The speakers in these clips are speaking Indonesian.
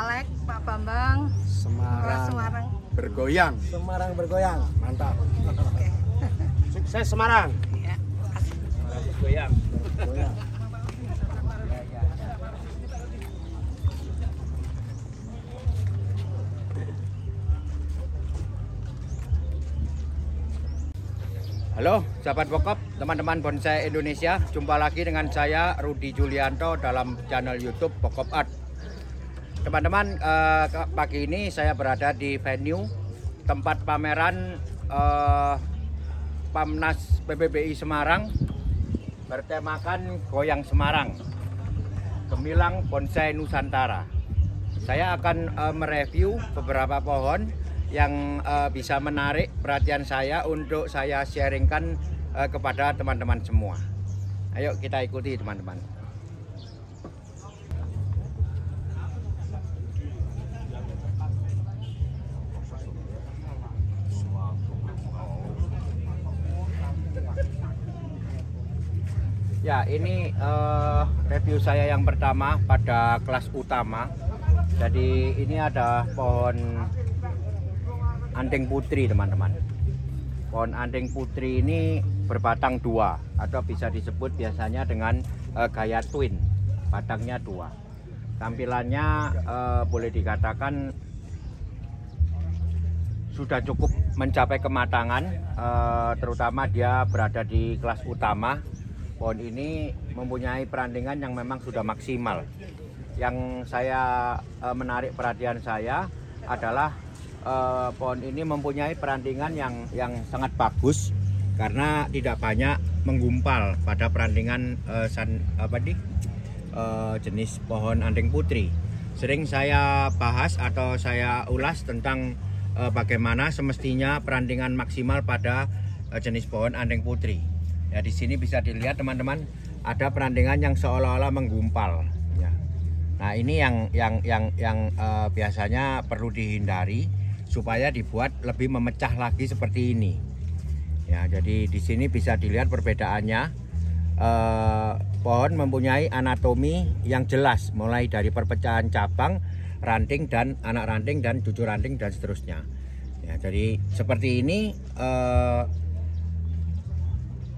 Alek, Pak Bambang. Semarang bergoyang. Semarang bergoyang. Mantap. Oke. Sukses Semarang. Ya. Semarang bergoyang. Bergoyang. Halo sahabat Pokop, teman-teman bonsai Indonesia. Jumpa lagi dengan saya Rudi Julianto dalam channel YouTube Pokop Art. Teman-teman, pagi ini saya berada di venue tempat pameran Pamnas PBBI Semarang bertemakan Goyang Semarang, Gemilang Bonsai Nusantara. Saya akan mereview beberapa pohon yang bisa menarik perhatian saya untuk saya sharingkan kepada teman-teman semua. Ayo kita ikuti teman-teman. Ya, ini review saya yang pertama pada kelas utama. Jadi ini ada pohon Andeng Putri teman-teman. Pohon Andeng Putri ini berbatang dua atau bisa disebut biasanya dengan gaya twin, batangnya dua. Tampilannya boleh dikatakan sudah cukup mencapai kematangan, terutama dia berada di kelas utama. Pohon ini mempunyai perandingan yang memang sudah maksimal. Yang saya menarik perhatian saya adalah pohon ini mempunyai perandingan yang sangat bagus karena tidak banyak menggumpal pada perandingan jenis pohon Andeng Putri. Sering saya bahas atau saya ulas tentang bagaimana semestinya perandingan maksimal pada jenis pohon Andeng Putri. Ya, di sini bisa dilihat teman-teman, ada perandingan yang seolah-olah menggumpal. Ya. Nah, ini yang biasanya perlu dihindari supaya dibuat lebih memecah lagi seperti ini. Ya, jadi di sini bisa dilihat perbedaannya. Pohon mempunyai anatomi yang jelas, mulai dari perpecahan cabang, ranting dan anak ranting dan cucu ranting dan seterusnya. Ya, jadi seperti ini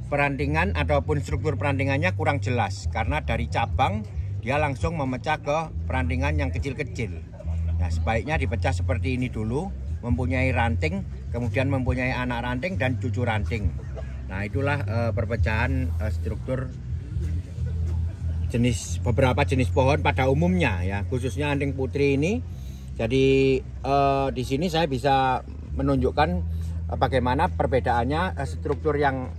perandingan ataupun struktur perandingannya kurang jelas karena dari cabang dia langsung memecah ke perandingan yang kecil-kecil. Nah, sebaiknya dipecah seperti ini dulu, mempunyai ranting, kemudian mempunyai anak ranting dan cucu ranting. Nah, itulah perpecahan struktur beberapa jenis pohon pada umumnya ya, khususnya Andeng Putri ini. Jadi di sini saya bisa menunjukkan bagaimana perbedaannya, struktur yang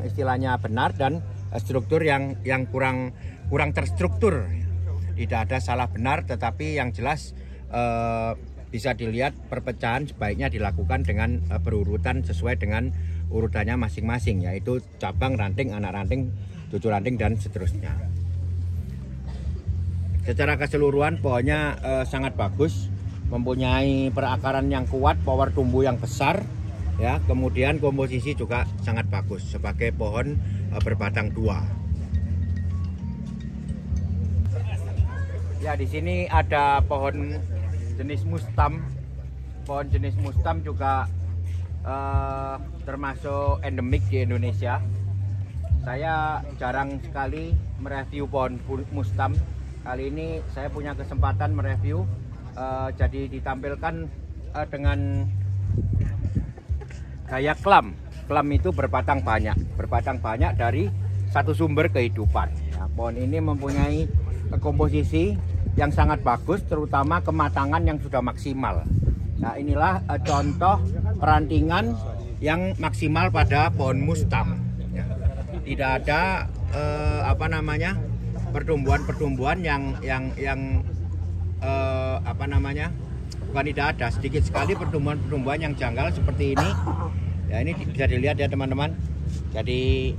istilahnya benar dan struktur yang kurang terstruktur. Tidak ada salah benar, tetapi yang jelas bisa dilihat perpecahan sebaiknya dilakukan dengan berurutan sesuai dengan urutannya masing-masing, yaitu cabang, ranting, anak ranting, cucu ranting dan seterusnya. Secara keseluruhan pohonnya sangat bagus, mempunyai perakaran yang kuat, power tumbuh yang besar, ya. Kemudian komposisi juga sangat bagus sebagai pohon berbatang dua. Ya, di sini ada pohon jenis mustam. Pohon jenis mustam juga termasuk endemik di Indonesia. Saya jarang sekali mereview pohon mustam. Kali ini saya punya kesempatan mereview, jadi ditampilkan dengan gaya klam. Klam itu berbatang banyak dari satu sumber kehidupan. Ya, pohon ini mempunyai komposisi yang sangat bagus, terutama kematangan yang sudah maksimal. Nah, inilah contoh perantingan yang maksimal pada pohon mustam. Ya. Tidak ada pertumbuhan yang bukan tidak ada, sedikit sekali pertumbuhan yang janggal seperti ini. Ya, ini bisa dilihat ya teman-teman. Jadi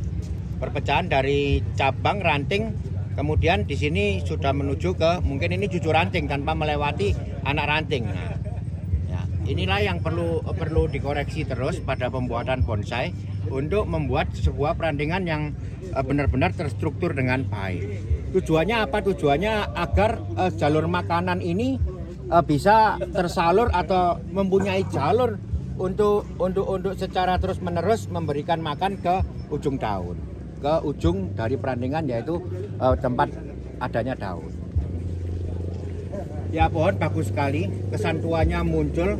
perpecahan dari cabang, ranting, kemudian di sini sudah menuju ke mungkin ini cucu ranting tanpa melewati anak ranting. Nah, ya, inilah yang perlu dikoreksi terus pada pembuatan bonsai untuk membuat sebuah perandingan yang benar-benar terstruktur dengan baik. Tujuannya apa? Tujuannya agar jalur makanan ini bisa tersalur atau mempunyai jalur untuk secara terus menerus memberikan makan ke ujung daun, ke ujung dari perantingan, yaitu tempat adanya daun. Ya, pohon bagus sekali, kesan tuanya muncul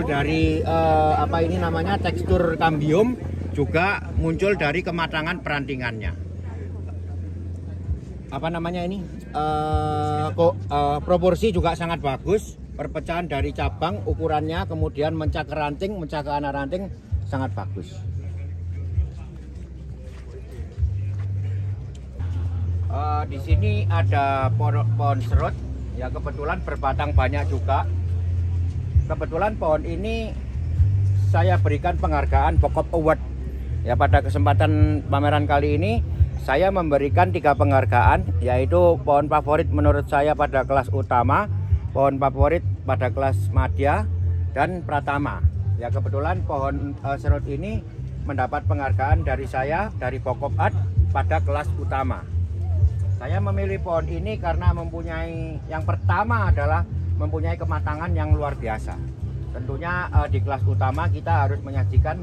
dari apa ini namanya, tekstur kambium, juga muncul dari kematangan perantingannya. Apa namanya ini, proporsi juga sangat bagus, perpecahan dari cabang, ukurannya, kemudian mencak ranting, mencak ke anak ranting sangat bagus. Di sini ada pohon serut, ya kebetulan berbatang banyak juga. Kebetulan pohon ini saya berikan penghargaan Pokop Award. Ya, pada kesempatan pameran kali ini saya memberikan 3 penghargaan, yaitu pohon favorit menurut saya pada kelas utama, pohon favorit pada kelas madya, dan pratama. Ya, kebetulan pohon serut ini mendapat penghargaan dari saya, dari Pokop Art pada kelas utama. Saya memilih pohon ini karena mempunyai, yang pertama adalah mempunyai kematangan yang luar biasa. Tentunya di kelas utama kita harus menyajikan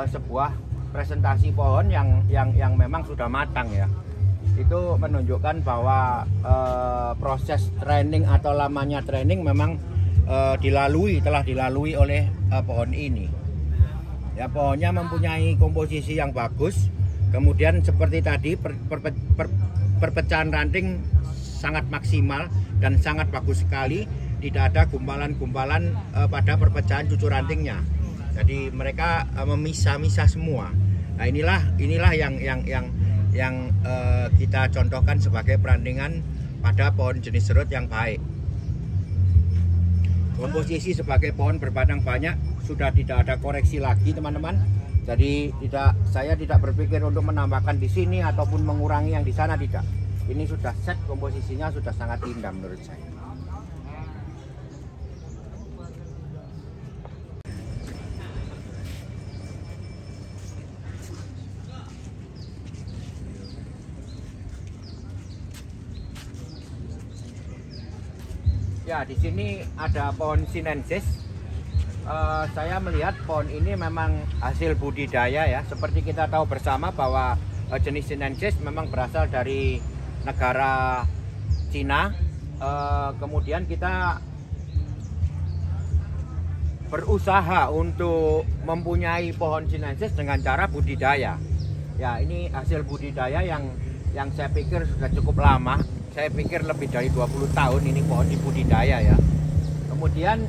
sebuah presentasi pohon yang memang sudah matang ya. Itu menunjukkan bahwa proses training atau lamanya training memang telah dilalui oleh pohon ini. Ya, pohonnya mempunyai komposisi yang bagus. Kemudian seperti tadi perpecahan ranting sangat maksimal dan sangat bagus sekali. Tidak ada gumpalan-gumpalan pada perpecahan cucu rantingnya. Jadi mereka memisah-misah semua. Nah, inilah yang kita contohkan sebagai perantingan pada pohon jenis serut yang baik. Komposisi sebagai pohon berbatang banyak sudah tidak ada koreksi lagi, teman-teman. Jadi saya tidak berpikir untuk menambahkan di sini ataupun mengurangi yang di sana, tidak. Ini sudah set, komposisinya sudah sangat indah menurut saya. Ya, di sini ada pohon sinensis. Saya melihat pohon ini memang hasil budidaya ya. Seperti kita tahu bersama bahwa jenis sinensis memang berasal dari negara Cina. Kemudian kita berusaha untuk mempunyai pohon sinensis dengan cara budidaya. Ya, ini hasil budidaya yang saya pikir sudah cukup lama. Saya pikir lebih dari 20 tahun ini pohon dibudidaya ya. Kemudian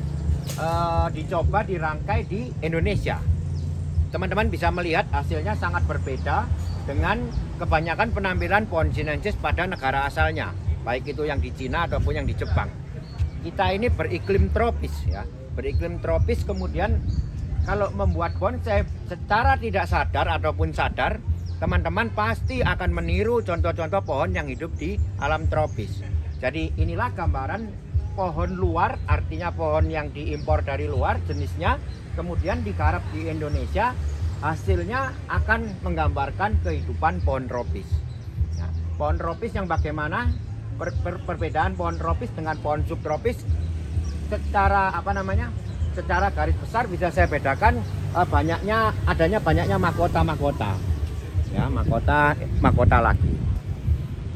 dicoba dirangkai di Indonesia. Teman-teman bisa melihat hasilnya sangat berbeda dengan kebanyakan penampilan pohon sinensis pada negara asalnya, baik itu yang di Cina ataupun yang di Jepang. Kita ini beriklim tropis ya, beriklim tropis. Kemudian kalau membuat bonsai secara tidak sadar ataupun sadar, teman-teman pasti akan meniru contoh-contoh pohon yang hidup di alam tropis. Jadi inilah gambaran pohon luar, artinya pohon yang diimpor dari luar jenisnya, kemudian digarap di Indonesia, hasilnya akan menggambarkan kehidupan pohon tropis. Nah, pohon tropis yang bagaimana perbedaan pohon tropis dengan pohon subtropis secara secara garis besar bisa saya bedakan adanya banyaknya mahkota-mahkota. Ya, mahkota lagi.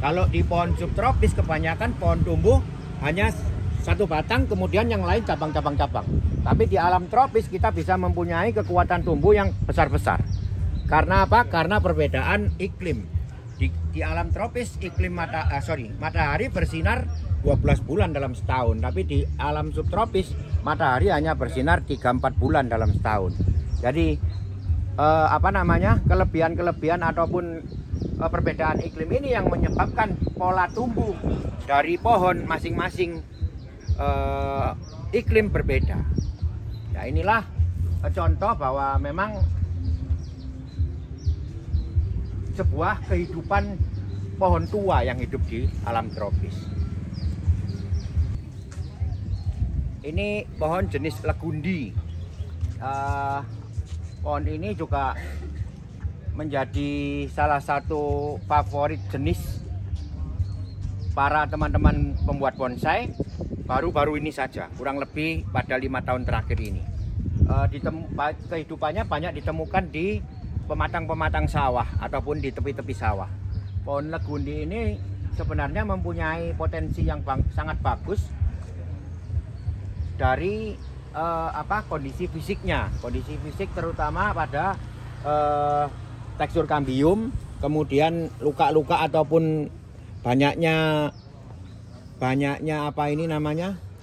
Kalau di pohon subtropis kebanyakan pohon tumbuh hanya satu batang, kemudian yang lain cabang-cabang. Tapi di alam tropis kita bisa mempunyai kekuatan tumbuh yang besar-besar. Karena apa? Karena perbedaan iklim. Di alam tropis iklim matahari bersinar 12 bulan dalam setahun, tapi di alam subtropis matahari hanya bersinar 3-4 bulan dalam setahun. Jadi kelebihan-kelebihan ataupun perbedaan iklim ini yang menyebabkan pola tumbuh dari pohon masing-masing iklim berbeda. Ya, inilah contoh bahwa memang sebuah kehidupan pohon tua yang hidup di alam tropis. Ini pohon jenis legundi. Pohon ini juga menjadi salah satu favorit jenis para teman-teman pembuat bonsai. baru-baru ini saja, kurang lebih pada 5 tahun terakhir ini. Kehidupannya banyak ditemukan di pematang-pematang sawah ataupun di tepi-tepi sawah. Pohon legundi ini sebenarnya mempunyai potensi yang sangat bagus dari kondisi fisiknya, kondisi fisik terutama pada tekstur kambium, kemudian luka-luka ataupun banyaknya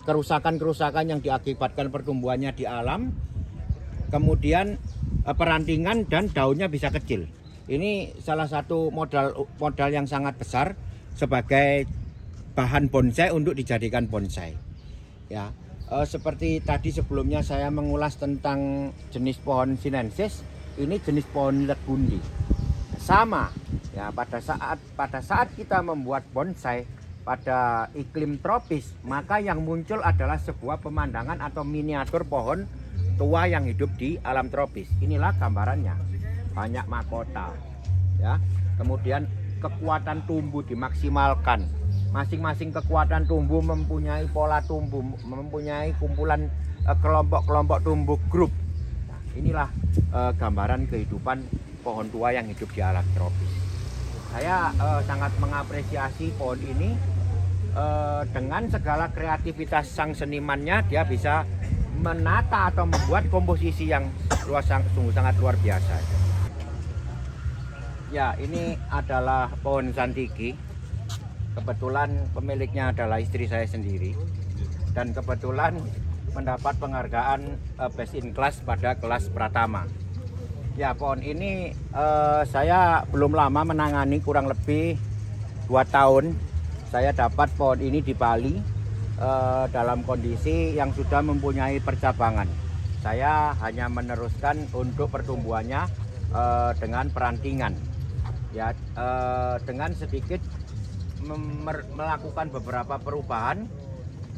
kerusakan-kerusakan yang diakibatkan pertumbuhannya di alam, kemudian perantingan dan daunnya bisa kecil. Ini salah satu modal yang sangat besar sebagai bahan bonsai untuk dijadikan bonsai. Ya, seperti tadi sebelumnya saya mengulas tentang jenis pohon sinensis, ini jenis pohon legundi. Sama, ya pada saat kita membuat bonsai pada iklim tropis, maka yang muncul adalah sebuah pemandangan atau miniatur pohon tua yang hidup di alam tropis. Inilah gambarannya, banyak mahkota, ya. Kemudian kekuatan tumbuh dimaksimalkan. Masing-masing kekuatan tumbuh mempunyai pola tumbuh, mempunyai kumpulan kelompok-kelompok tumbuh grup. Nah, inilah gambaran kehidupan pohon tua yang hidup di alam tropis. Saya sangat mengapresiasi pohon ini. Dengan segala kreativitas sang senimannya, dia bisa menata atau membuat komposisi yang sungguh sangat luar biasa. Ya, ini adalah pohon santiki. Kebetulan pemiliknya adalah istri saya sendiri, dan kebetulan mendapat penghargaan Best in Class pada kelas Pratama. Ya, pohon ini saya belum lama menangani, kurang lebih 2 tahun. Saya dapat pohon ini di Bali dalam kondisi yang sudah mempunyai percabangan. Saya hanya meneruskan untuk pertumbuhannya dengan perantingan, ya, dengan sedikit melakukan beberapa perubahan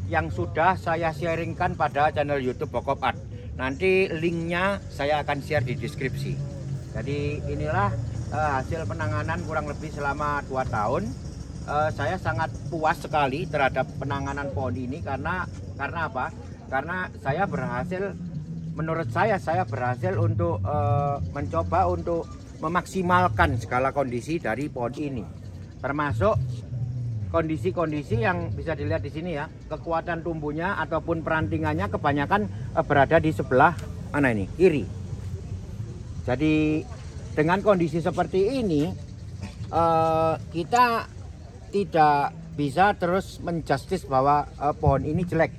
yang sudah saya sharingkan pada channel YouTube Bokop Art. Nanti linknya saya akan share di deskripsi. Jadi inilah hasil penanganan kurang lebih selama 2 tahun. Saya sangat puas sekali terhadap penanganan pohon ini karena apa? Karena saya berhasil, menurut saya berhasil untuk mencoba untuk memaksimalkan segala kondisi dari pohon ini, termasuk kondisi-kondisi yang bisa dilihat di sini, ya. Kekuatan tumbuhnya ataupun perantingannya kebanyakan berada di sebelah mana ini, kiri. Jadi dengan kondisi seperti ini kita tidak bisa terus menjustis bahwa pohon ini jelek.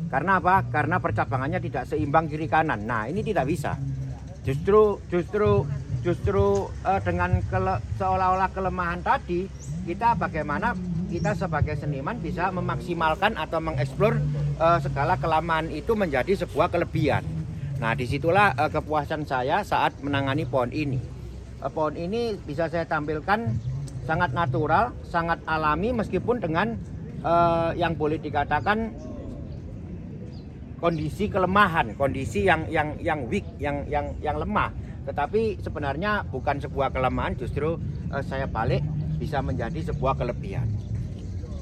Karena apa? Karena percabangannya tidak seimbang kiri kanan. Nah, ini tidak bisa. Justru dengan seolah-olah kelemahan tadi, kita bagaimana kita sebagai seniman bisa memaksimalkan atau mengeksplor segala kelemahan itu menjadi sebuah kelebihan. Nah, disitulah kepuasan saya saat menangani pohon ini. Pohon ini bisa saya tampilkan sangat natural, sangat alami, meskipun dengan yang boleh dikatakan kondisi kelemahan, kondisi yang weak, yang lemah. Tetapi sebenarnya bukan sebuah kelemahan, justru saya balik bisa menjadi sebuah kelebihan.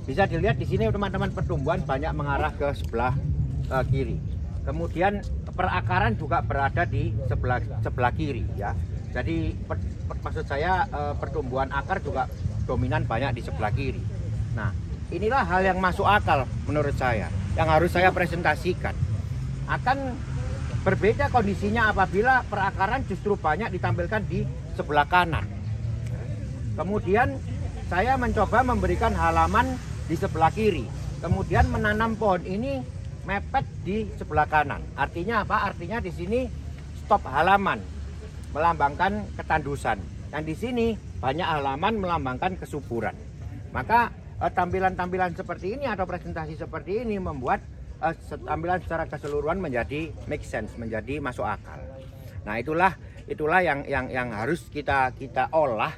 Bisa dilihat di sini teman-teman, pertumbuhan banyak mengarah ke sebelah kiri. Kemudian perakaran juga berada di sebelah kiri, ya. Jadi maksud saya pertumbuhan akar juga dominan banyak di sebelah kiri. Nah, inilah hal yang masuk akal menurut saya, yang harus saya presentasikan. Akan berbeda kondisinya apabila perakaran justru banyak ditampilkan di sebelah kanan. Kemudian saya mencoba memberikan halaman di sebelah kiri. Kemudian menanam pohon ini mepet di sebelah kanan. Artinya apa? Artinya di sini stop halaman, melambangkan ketandusan. Dan di sini banyak halaman melambangkan kesuburan. Maka tampilan-tampilan seperti ini atau presentasi seperti ini membuat tampilan secara keseluruhan menjadi make sense, menjadi masuk akal. Nah, itulah yang harus kita olah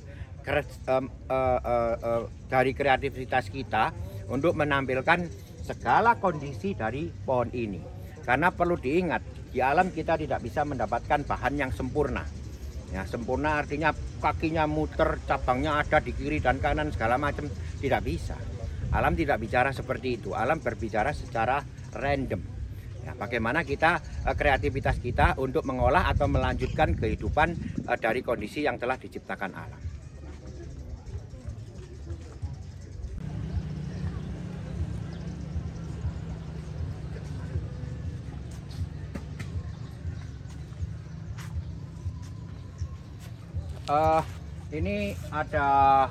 dari kreativitas kita untuk menampilkan segala kondisi dari pohon ini. Karena perlu diingat, di alam kita tidak bisa mendapatkan bahan yang sempurna. Ya, sempurna artinya kakinya muter, cabangnya ada di kiri dan kanan segala macam, tidak bisa. Alam tidak bicara seperti itu. Alam berbicara secara random. Ya, bagaimana kita kreativitas kita untuk mengolah atau melanjutkan kehidupan dari kondisi yang telah diciptakan alam. Ini ada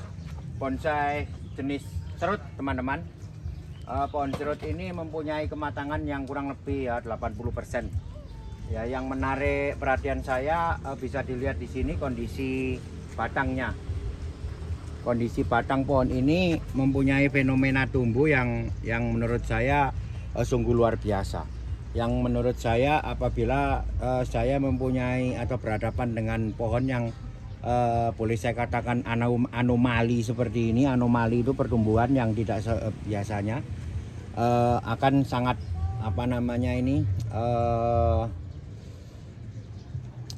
bonsai jenis serut, teman-teman. Pohon serut ini mempunyai kematangan yang kurang lebih ya 80%. Ya, yang menarik perhatian saya bisa dilihat di sini kondisi batangnya. Kondisi batang pohon ini mempunyai fenomena tumbuh yang menurut saya sungguh luar biasa. Yang menurut saya apabila saya mempunyai atau berhadapan dengan pohon yang boleh saya katakan anomali seperti ini. Anomali itu pertumbuhan yang tidak biasanya, akan sangat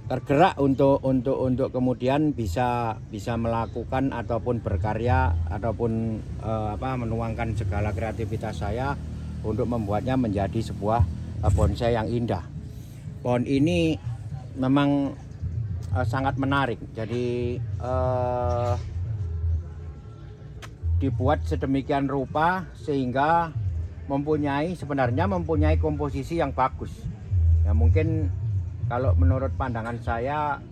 tergerak untuk kemudian bisa melakukan ataupun berkarya ataupun menuangkan segala kreativitas saya untuk membuatnya menjadi sebuah bonsai yang indah. Pohon ini memang sangat menarik, jadi dibuat sedemikian rupa sehingga sebenarnya mempunyai komposisi yang bagus. Ya, mungkin kalau menurut pandangan saya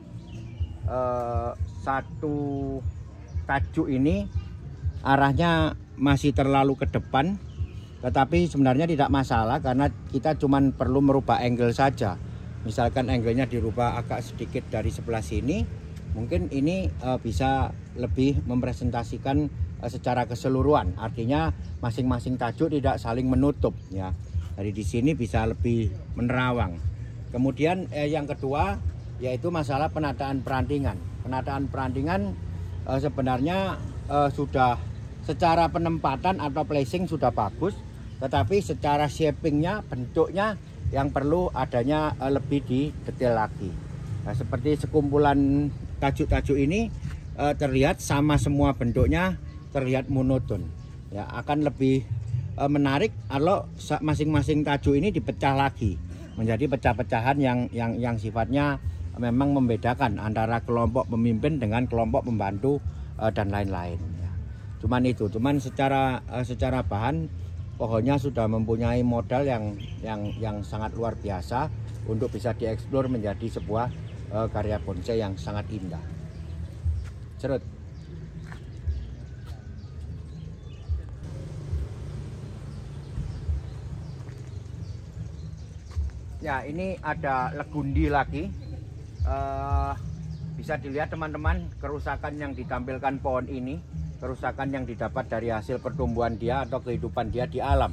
satu tajuk ini arahnya masih terlalu ke depan, tetapi sebenarnya tidak masalah karena kita cuman perlu merubah angle saja. Misalkan angle-nya dirubah agak sedikit dari sebelah sini, mungkin ini bisa lebih mempresentasikan secara keseluruhan. Artinya masing-masing tajuk tidak saling menutup ya. Dari di sini bisa lebih menerawang. Kemudian yang kedua yaitu masalah penataan perantingan. Penataan perantingan sebenarnya sudah secara penempatan atau placing sudah bagus, tetapi secara shapingnya, bentuknya yang perlu adanya lebih didetail lagi. Nah, seperti sekumpulan tajuk-tajuk ini terlihat sama semua bentuknya, terlihat monoton. Ya, akan lebih menarik kalau masing-masing tajuk ini dipecah lagi menjadi pecah-pecahan yang sifatnya memang membedakan antara kelompok pemimpin dengan kelompok pembantu dan lain-lain. Ya. Cuman secara bahan pohonnya sudah mempunyai modal yang sangat luar biasa untuk bisa dieksplor menjadi sebuah karya bonsai yang sangat indah. Serut. Ya, ini ada legundi lagi. Bisa dilihat teman-teman kerusakan yang ditampilkan pohon ini, kerusakan yang didapat dari hasil pertumbuhan dia atau kehidupan dia di alam.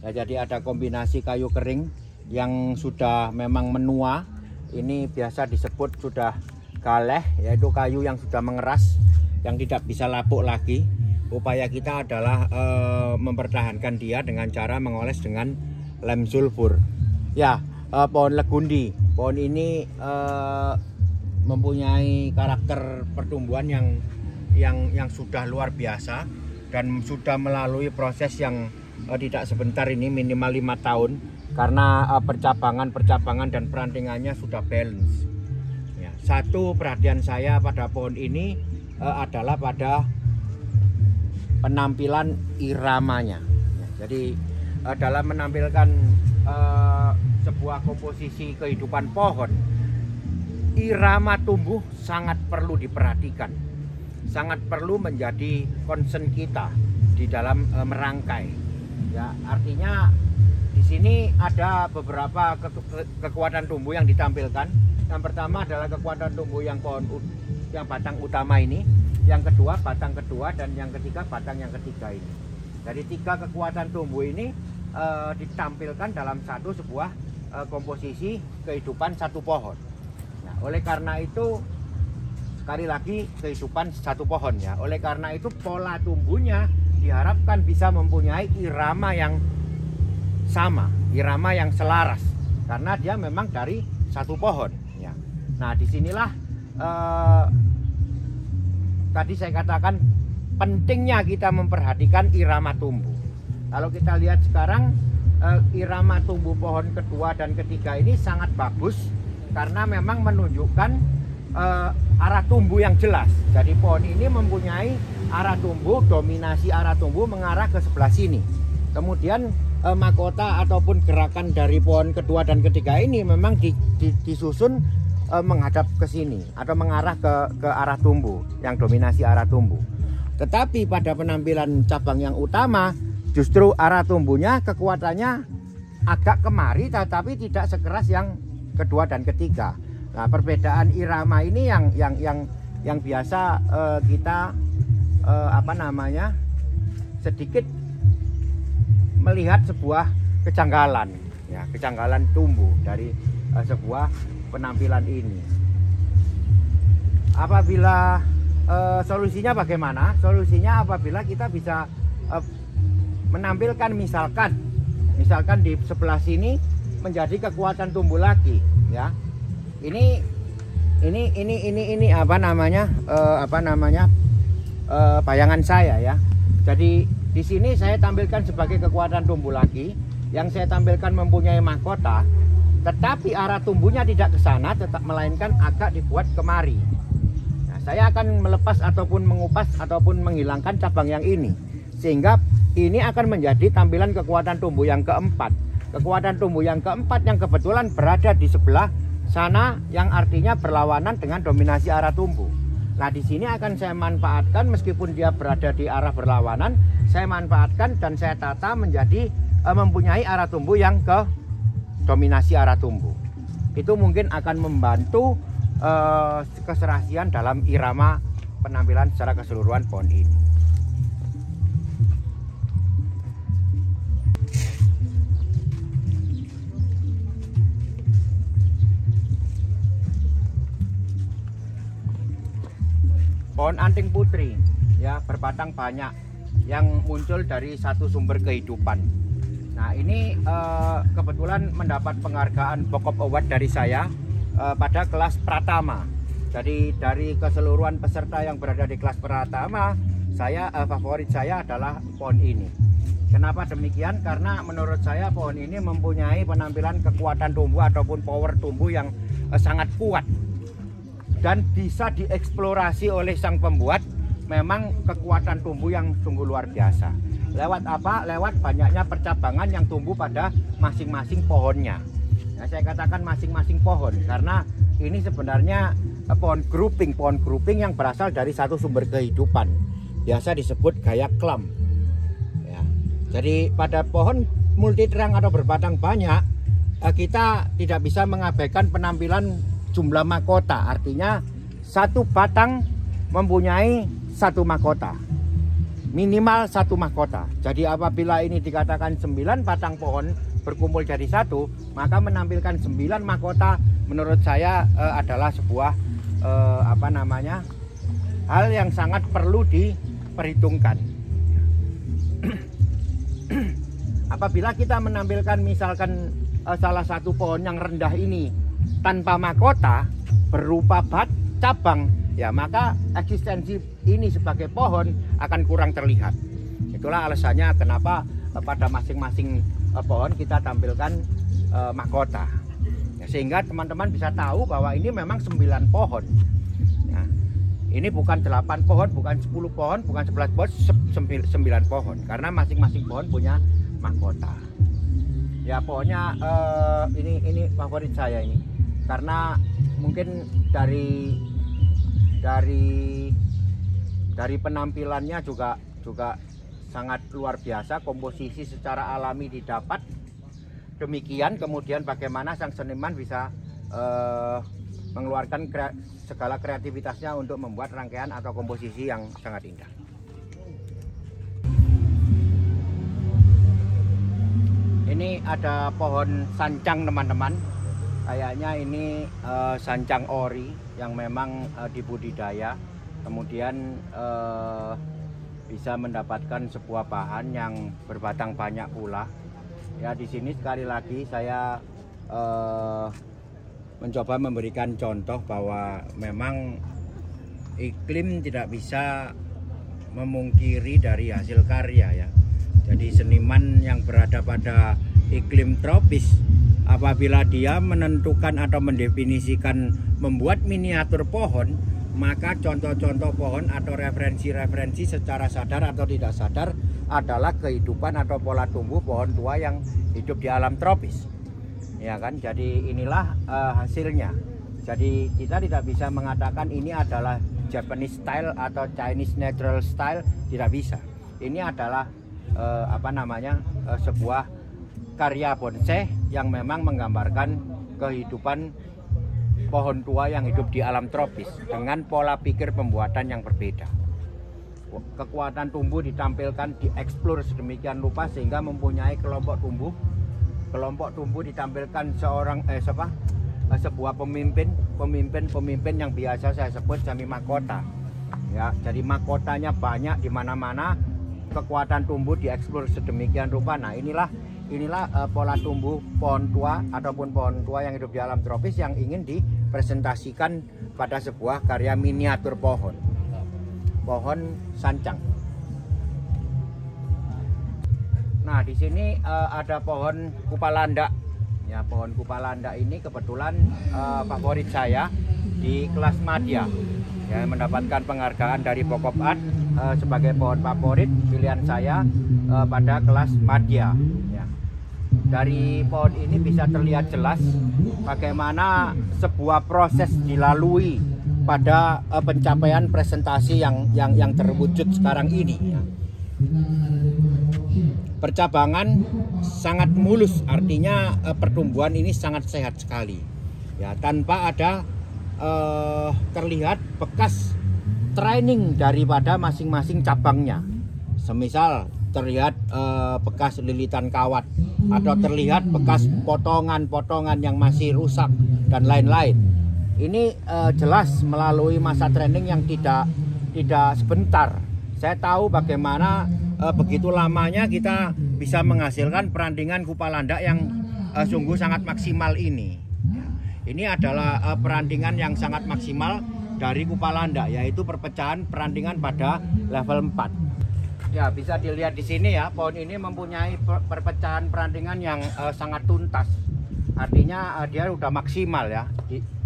Ya, jadi ada kombinasi kayu kering yang sudah memang menua. Ini biasa disebut sudah galeh, yaitu kayu yang sudah mengeras, yang tidak bisa lapuk lagi. Upaya kita adalah mempertahankan dia dengan cara mengoles dengan lem sulfur. Ya, pohon legundi. Pohon ini mempunyai karakter pertumbuhan yang sudah luar biasa dan sudah melalui proses yang tidak sebentar ini, minimal 5 tahun, karena percabangan dan perantingannya sudah balance. Ya, satu perhatian saya pada pohon ini adalah pada penampilan iramanya. Ya, jadi dalam menampilkan sebuah komposisi kehidupan pohon, irama tumbuh sangat perlu diperhatikan, sangat perlu menjadi concern kita di dalam merangkai. Ya, artinya di sini ada beberapa kekuatan tumbuh yang ditampilkan. Yang pertama adalah kekuatan tumbuh yang batang utama ini, yang kedua batang kedua, dan yang ketiga batang yang ketiga ini. Dari 3 kekuatan tumbuh ini ditampilkan dalam sebuah komposisi kehidupan satu pohon. Nah, oleh karena itu, sekali lagi, kehidupan satu pohon ya. Oleh karena itu pola tumbuhnya diharapkan bisa mempunyai irama yang sama, irama yang selaras, karena dia memang dari satu pohon ya. Nah, disinilah tadi saya katakan pentingnya kita memperhatikan irama tumbuh. Kalau kita lihat sekarang irama tumbuh pohon kedua dan ketiga ini sangat bagus karena memang menunjukkan arah tumbuh yang jelas. Jadi pohon ini mempunyai arah tumbuh, dominasi arah tumbuh mengarah ke sebelah sini. Kemudian mahkota ataupun gerakan dari pohon kedua dan ketiga ini memang disusun menghadap ke sini atau mengarah ke arah tumbuh yang dominasi arah tumbuh. Tetapi pada penampilan cabang yang utama justru arah tumbuhnya kekuatannya agak kemari tetapi tidak sekeras yang kedua dan ketiga. Nah, perbedaan irama ini yang biasa kita sedikit melihat sebuah kejanggalan, ya, kejanggalan tumbuh dari sebuah penampilan ini. Apabila solusinya bagaimana? Solusinya apabila kita bisa menampilkan misalkan di sebelah sini menjadi kekuatan tumbuh lagi, ya. Ini bayangan saya, ya. Jadi di sini saya tampilkan sebagai kekuatan tumbuh lagi yang saya tampilkan mempunyai mahkota, tetapi arah tumbuhnya tidak ke sana, melainkan agak dibuat kemari. Nah, saya akan melepas ataupun mengupas ataupun menghilangkan cabang yang ini, sehingga ini akan menjadi tampilan kekuatan tumbuh yang keempat. Kekuatan tumbuh yang keempat yang kebetulan berada di sebelah sana, yang artinya berlawanan dengan dominasi arah tumbuh. Nah, di sini akan saya manfaatkan meskipun dia berada di arah berlawanan, saya manfaatkan dan saya tata menjadi mempunyai arah tumbuh yang ke dominasi arah tumbuh. Itu mungkin akan membantu keserasian dalam irama penampilan secara keseluruhan pohon ini. Pohon anting putri, ya, berbatang banyak yang muncul dari satu sumber kehidupan. Nah, ini kebetulan mendapat penghargaan Bokop Award dari saya pada kelas Pratama. Jadi dari keseluruhan peserta yang berada di kelas Pratama, favorit saya adalah pohon ini. Kenapa demikian? Karena menurut saya pohon ini mempunyai penampilan kekuatan tumbuh ataupun power tumbuh yang sangat kuat dan bisa dieksplorasi oleh sang pembuat. Memang kekuatan tumbuh yang sungguh luar biasa. Lewat apa? Lewat banyaknya percabangan yang tumbuh pada masing-masing pohonnya. Nah, saya katakan masing-masing pohon karena ini sebenarnya pohon grouping yang berasal dari satu sumber kehidupan. Biasa disebut gaya klam. Ya. Jadi pada pohon multiterang atau berbatang banyak, kita tidak bisa mengabaikan penampilan jumlah mahkota. Artinya satu batang mempunyai satu mahkota, minimal satu mahkota. Jadi apabila ini dikatakan 9 batang pohon berkumpul jadi satu, maka menampilkan 9 mahkota menurut saya adalah sebuah hal yang sangat perlu diperhitungkan. Apabila kita menampilkan misalkan salah satu pohon yang rendah ini tanpa mahkota berupa cabang, ya, maka eksistensi ini sebagai pohon akan kurang terlihat. Itulah alasannya kenapa pada masing-masing pohon kita tampilkan mahkota, ya, sehingga teman-teman bisa tahu bahwa ini memang 9 pohon, ya. Ini bukan 8 pohon, bukan 10 pohon, bukan 11 pohon, 9 pohon, karena masing-masing pohon punya mahkota. Ya, pohonnya ini favorit saya ini, karena mungkin dari penampilannya juga sangat luar biasa, komposisi secara alami didapat. Demikian kemudian bagaimana sang seniman bisa mengeluarkan segala kreativitasnya untuk membuat rangkaian atau komposisi yang sangat indah. Ini ada pohon sancang, teman-teman. Kayaknya ini sancang ori yang memang dibudidaya, kemudian bisa mendapatkan sebuah bahan yang berbatang banyak pula. Ya, di sini sekali lagi saya mencoba memberikan contoh bahwa memang iklim tidak bisa memungkiri dari hasil karya, ya. Jadi seniman yang berada pada iklim tropis, apabila dia menentukan atau mendefinisikan membuat miniatur pohon, maka contoh-contoh pohon atau referensi-referensi secara sadar atau tidak sadar adalah kehidupan atau pola tumbuh pohon tua yang hidup di alam tropis. Ya kan? Jadi inilah hasilnya. Jadi kita tidak bisa mengatakan ini adalah Japanese style atau Chinese natural style, tidak bisa. Ini adalah sebuah karya bonsai yang memang menggambarkan kehidupan pohon tua yang hidup di alam tropis dengan pola pikir pembuatan yang berbeda. Kekuatan tumbuh ditampilkan, dieksplor sedemikian rupa sehingga mempunyai kelompok tumbuh. Kelompok tumbuh ditampilkan sebuah pemimpin yang biasa saya sebut semi mahkota. Ya, jadi mahkotanya banyak di mana-mana. Kekuatan tumbuh dieksplor sedemikian rupa. Nah, inilah pola tumbuh pohon tua ataupun pohon tua yang hidup di alam tropis yang ingin dipresentasikan pada sebuah karya miniatur pohon sancang. Nah, di sini ada pohon kupalanda. Ya, pohon kupalanda ini kebetulan favorit saya di kelas madya. Ya, mendapatkan penghargaan dari Pokop Art sebagai pohon favorit pilihan saya pada kelas madya. Ya. Dari pohon ini bisa terlihat jelas bagaimana sebuah proses dilalui pada pencapaian presentasi yang terwujud sekarang ini. Ya. Percabangan sangat mulus, artinya pertumbuhan ini sangat sehat sekali. Ya, tanpa ada terlihat bekas training daripada masing-masing cabangnya. Semisal terlihat bekas lilitan kawat atau terlihat bekas potongan-potongan yang masih rusak dan lain-lain. Ini jelas melalui masa training yang tidak sebentar. Saya tahu bagaimana begitu lamanya kita bisa menghasilkan perandingan kupalanda yang sungguh sangat maksimal ini. Ini adalah perandingan yang sangat maksimal dari kupalanda, yaitu perpecahan perandingan pada level 4. Ya, bisa dilihat di sini ya, pohon ini mempunyai perpecahan perandingan yang sangat tuntas. Artinya dia udah maksimal ya.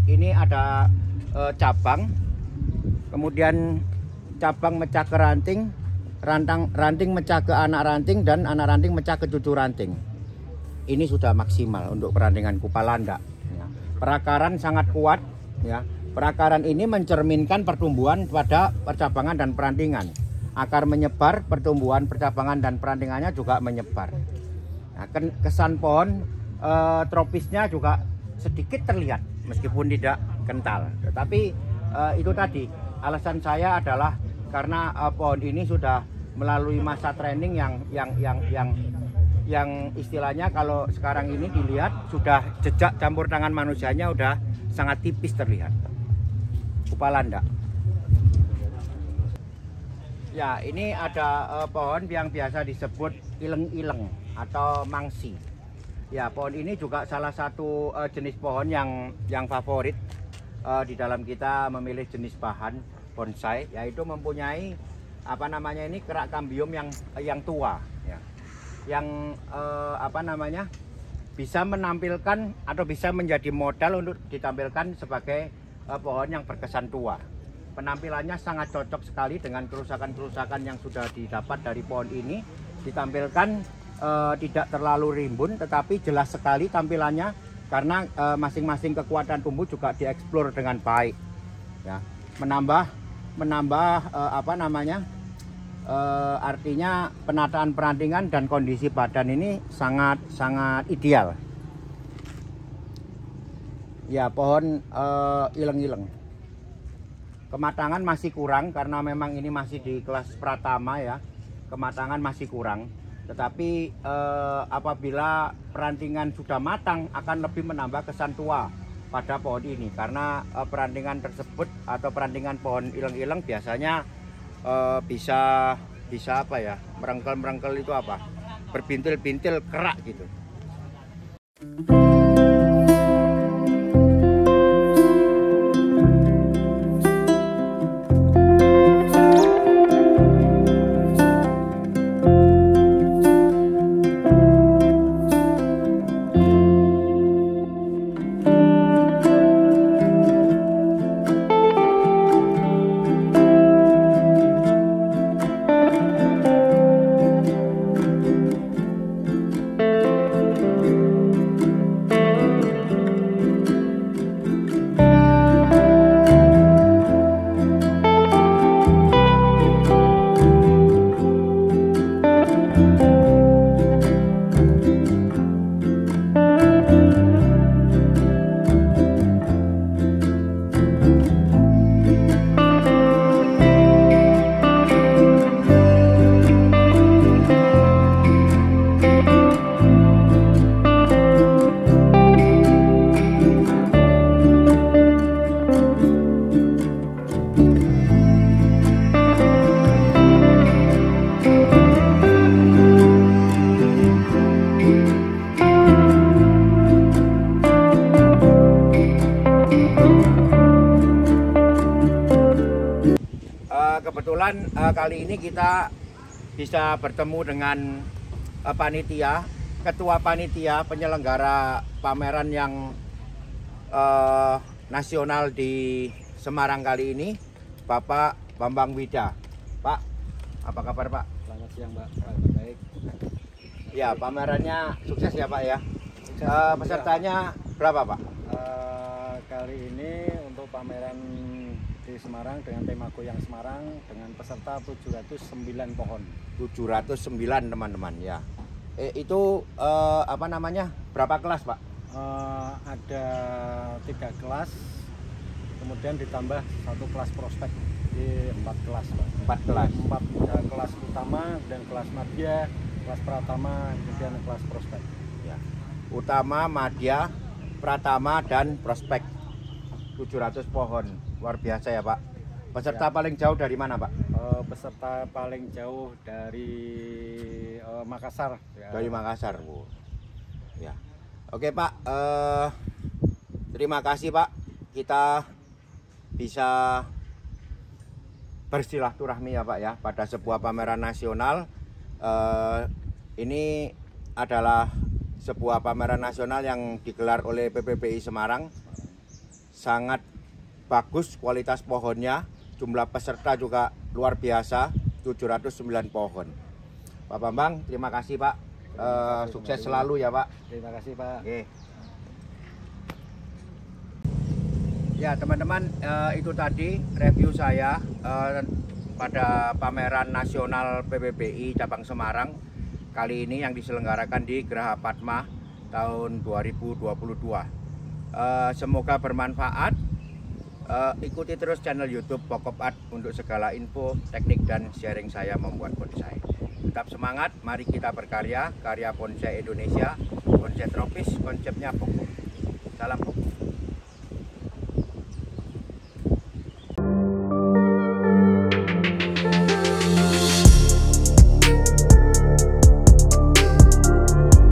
Ini ada cabang, kemudian cabang mecah ke ranting, ranting mecah ke anak ranting, dan anak ranting mecah ke cucu ranting. Ini sudah maksimal untuk perandingan kupalanda. Ya. Perakaran sangat kuat. Ya. Perakaran ini mencerminkan pertumbuhan pada percabangan dan perandingan. Akar menyebar, pertumbuhan percabangan dan perandingannya juga menyebar. Nah, kesan pohon tropisnya juga sedikit terlihat meskipun tidak kental. Tetapi itu tadi alasan saya adalah karena pohon ini sudah melalui masa training yang istilahnya kalau sekarang ini dilihat sudah jejak campur tangan manusianya udah sangat tipis terlihat. Kupalanda. Ya, ini ada pohon yang biasa disebut ileng-ileng atau mangsi. Ya, pohon ini juga salah satu jenis pohon yang favorit di dalam kita memilih jenis bahan bonsai, yaitu mempunyai kerak kambium yang tua, ya. Yang bisa menampilkan atau bisa menjadi modal untuk ditampilkan sebagai pohon yang berkesan tua. Penampilannya sangat cocok sekali dengan kerusakan-kerusakan yang sudah didapat dari pohon ini. Ditampilkan tidak terlalu rimbun, tetapi jelas sekali tampilannya karena masing-masing kekuatan tumbuh juga dieksplor dengan baik. Ya, menambah artinya penataan perandingan dan kondisi badan ini sangat ideal. Ya, pohon ileng-ileng. Kematangan masih kurang karena memang ini masih di kelas pratama ya. Kematangan masih kurang. Tetapi apabila perandingan sudah matang akan lebih menambah kesan tua pada pohon ini, karena perandingan tersebut atau perandingan pohon ileng-ileng biasanya bisa merengkel itu berbintil-bintil kerak gitu. kebetulan kali ini kita bisa bertemu dengan panitia, ketua panitia penyelenggara pameran yang nasional di Semarang kali ini, Bapak Bambang Wida. Pak, apa kabar Pak? Selamat siang Pak, baik. Ya, pamerannya sukses ya Pak ya. Pesertanya berapa Pak? Kali ini untuk pameran di Semarang dengan tema Goyang Semarang dengan peserta 709 pohon. 709 teman-teman ya. Itu apa namanya? Berapa kelas Pak? Ada 3 kelas, kemudian ditambah 1 kelas prospek di 4 kelas Pak. 4 kelas. 4 kelas utama dan kelas madya, kelas pratama, kemudian kelas prospek. Ya. Utama, madya, pratama dan prospek. 700 pohon, luar biasa ya Pak. Peserta Ya. paling jauh dari mana Pak? Peserta paling jauh dari Makassar. Ya. Dari Makassar Bu. Ya. Oke Pak, terima kasih Pak. Kita bisa bersilaturahmi ya Pak ya pada sebuah pameran nasional. Ini adalah sebuah pameran nasional yang digelar oleh PPPI Semarang. Sangat bagus kualitas pohonnya, jumlah peserta juga luar biasa, 709 pohon. Pak Bambang, terima kasih Pak. Sukses selalu ya Pak. Terima kasih Pak. Oke. Ya teman-teman, itu tadi review saya pada pameran nasional PPPI cabang Semarang kali ini yang diselenggarakan di Geraha Padma tahun 2022. Semoga bermanfaat. Ikuti terus channel YouTube Pokop Art untuk segala info, teknik dan sharing saya membuat bonsai. Tetap semangat, mari kita berkarya, karya bonsai Indonesia, bonsai tropis, konsepnya pokok. Salam pokok.